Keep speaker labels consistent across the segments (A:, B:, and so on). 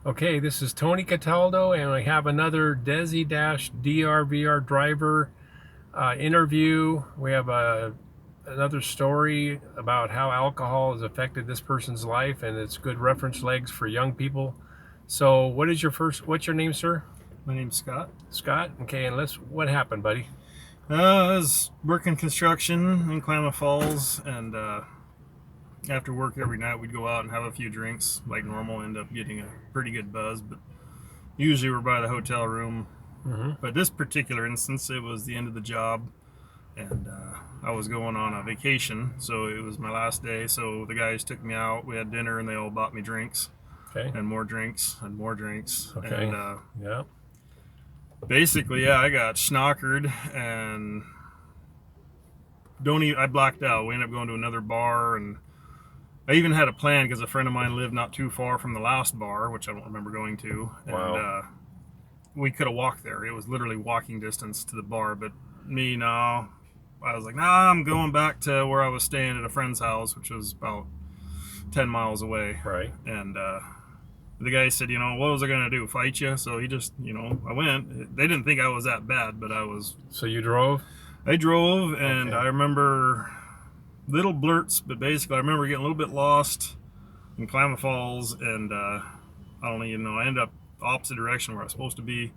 A: Okay, this is Tony Cataldo, and we have another Desi-Drvr driver interview. We have another story about how alcohol has affected this person's life, and it's good reference legs for young people. So, what's your name, sir?
B: My name's Scott.
A: Scott? Okay, and what happened, buddy?
B: I was working construction in Klamath Falls, and after work every night we'd go out and have a few drinks like normal, end up getting a pretty good buzz, but usually we're by the hotel room.
A: Mm-hmm.
B: But this particular instance, it was the end of the job, and I was going on a vacation, so it was my last day, so the guys took me out, we had dinner, and they all bought me drinks.
A: Okay.
B: And more drinks, and more drinks.
A: Okay.
B: And
A: yeah.
B: basically, yeah, I got schnockered and I blacked out. We ended up going to another bar, and I even had a plan because a friend of mine lived not too far from the last bar, which I don't remember going to.
A: Wow.
B: And we could have walked there. It was literally walking distance to the bar. But me, no. I was like, nah, I'm going back to where I was staying at a friend's house, which was about 10 miles away.
A: Right.
B: And the guy said, what was I going to do? Fight you? So he just, I went. They didn't think I was that bad, but I was.
A: So you drove?
B: I drove, and
A: okay.
B: I remember little blurts, but basically I remember getting a little bit lost in Klamath Falls, and I don't even know. I ended up opposite direction where I was supposed to be.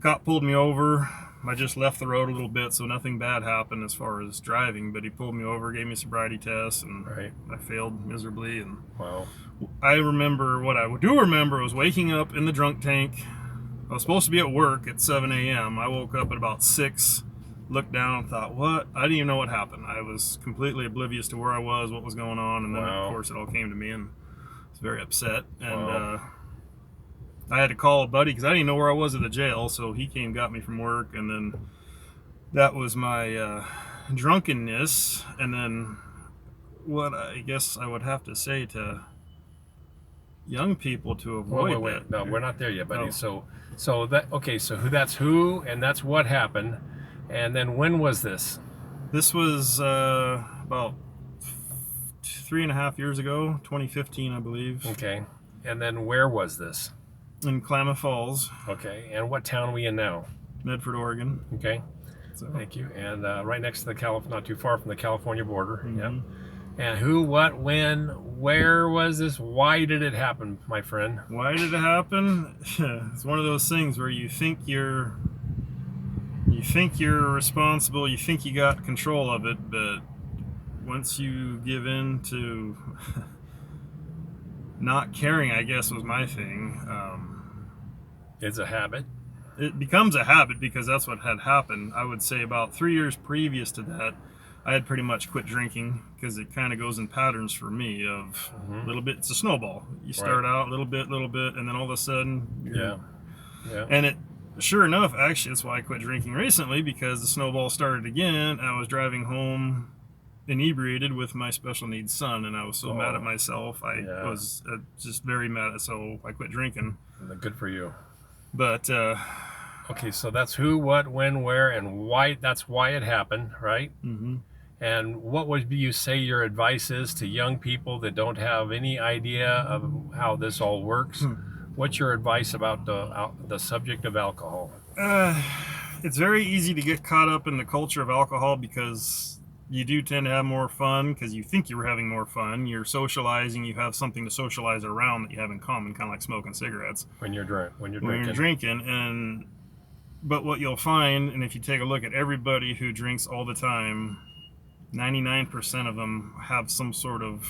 B: Cop pulled me over. I just left the road a little bit, so nothing bad happened as far as driving, but he pulled me over, gave me a sobriety test, and
A: right.
B: I failed miserably. And
A: wow.
B: I remember, what I do remember was waking up in the drunk tank. I was supposed to be at work at 7 a.m. I woke up at about 6, looked down and thought, what? I didn't even know what happened. I was completely oblivious to where I was, what was going on, and then
A: wow.
B: of course it all came to me, and I was very upset. And
A: wow.
B: I had to call a buddy because I didn't know where I was at the jail, so he came, got me from work, and then that was my drunkenness. And then what I guess I would have to say to young people to avoid
A: wait.
B: that.
A: No, we're not there yet, buddy.
B: Oh.
A: So that's who, and that's what happened. And then when was this?
B: This was about 3.5 years ago, 2015, I believe.
A: Okay. And then where was this?
B: In Klamath Falls.
A: Okay. And what town are we in now?
B: Medford, Oregon.
A: Okay. So. Thank you. And right next to not too far from the California border.
B: Mm-hmm.
A: Yeah. And who, what, when, where was this? Why did it happen, my friend?
B: Why did it happen? It's one of those things where you think you're responsible, you think you got control of it, but once you give in to not caring, I guess was my thing.
A: It's a habit.
B: It becomes a habit because that's what had happened. I would say about 3 years previous to that, I had pretty much quit drinking because it kind of goes in patterns for me of a little bit. It's a snowball. You start out a little bit, and then all of a sudden,
A: yeah.
B: And it, sure enough, actually, that's why I quit drinking recently, because the snowball started again. I was driving home inebriated with my special needs son, and I was so mad at myself. I was just very mad, so I quit drinking.
A: Good for you.
B: But
A: okay, so that's who, what, when, where, and why. That's why it happened, right?
B: Mm-hmm.
A: And what would you say your advice is to young people that don't have any idea of how this all works? What's your advice about the subject of alcohol?
B: It's very easy to get caught up in the culture of alcohol because you do tend to have more fun because you think you're having more fun. You're socializing. You have something to socialize around that you have in common, kind of like smoking cigarettes.
A: When you're drinking.
B: But what you'll find, and if you take a look at everybody who drinks all the time, 99% of them have some sort of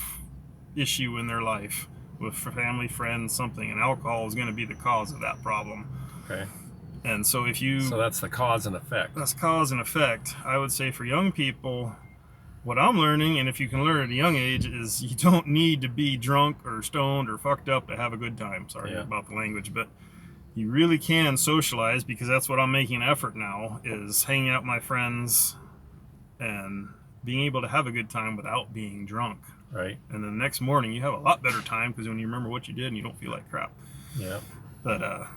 B: issue in their life with family, friends, something, and alcohol is going to be the cause of that problem.
A: Okay.
B: And so
A: so that's the cause and effect.
B: That's cause and effect. I would say for young people, what I'm learning, and if you can learn at a young age, is you don't need to be drunk or stoned or fucked up to have a good time. Sorry about the language, but you really can socialize, because that's what I'm making an effort now, is hanging out with my friends and being able to have a good time without being drunk.
A: Right.
B: And then the next morning you have a lot better time because when you remember what you did and you don't feel like crap.
A: Yeah.
B: But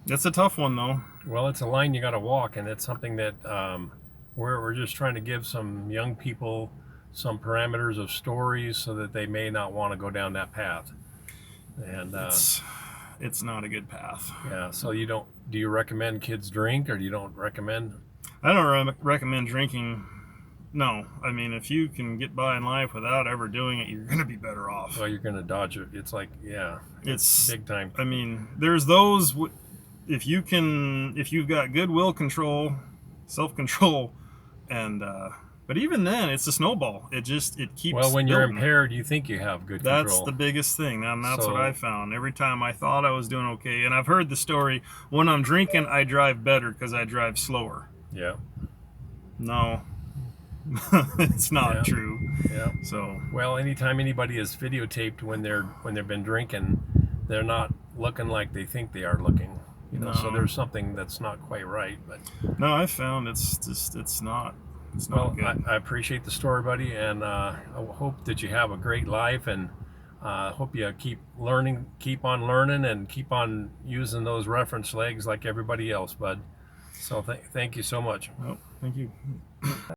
B: it's a tough one, though.
A: Well, it's a line you got to walk, and it's something that we're just trying to give some young people some parameters of stories so that they may not want to go down that path. And
B: it's not a good path.
A: Yeah. So do you recommend kids drink, or you don't recommend?
B: I don't recommend drinking. No, I mean, if you can get by in life without ever doing it, you're going to be better off.
A: Well, you're going to dodge it. It's like, yeah,
B: it's
A: big time.
B: I mean, there's those, if you've got good will control, self-control, and but even then, it's a snowball. It keeps.
A: Well, when you're
B: building.
A: impaired, you think you have good control.
B: That's the biggest thing, and that's what I found. Every time I thought I was doing okay, and I've heard the story, when I'm drinking, I drive better because I drive slower.
A: Yeah.
B: No. It's not true.
A: Yeah.
B: So,
A: well, anytime anybody is videotaped when they've been drinking, they're not looking like they think they are looking.
B: No.
A: So there's something that's not quite right. But
B: no, I found it's not good.
A: I appreciate the story, buddy, and I hope that you have a great life, and hope you keep on learning, and keep on using those reference legs like everybody else, bud. So thank you so much.
B: Well, thank you.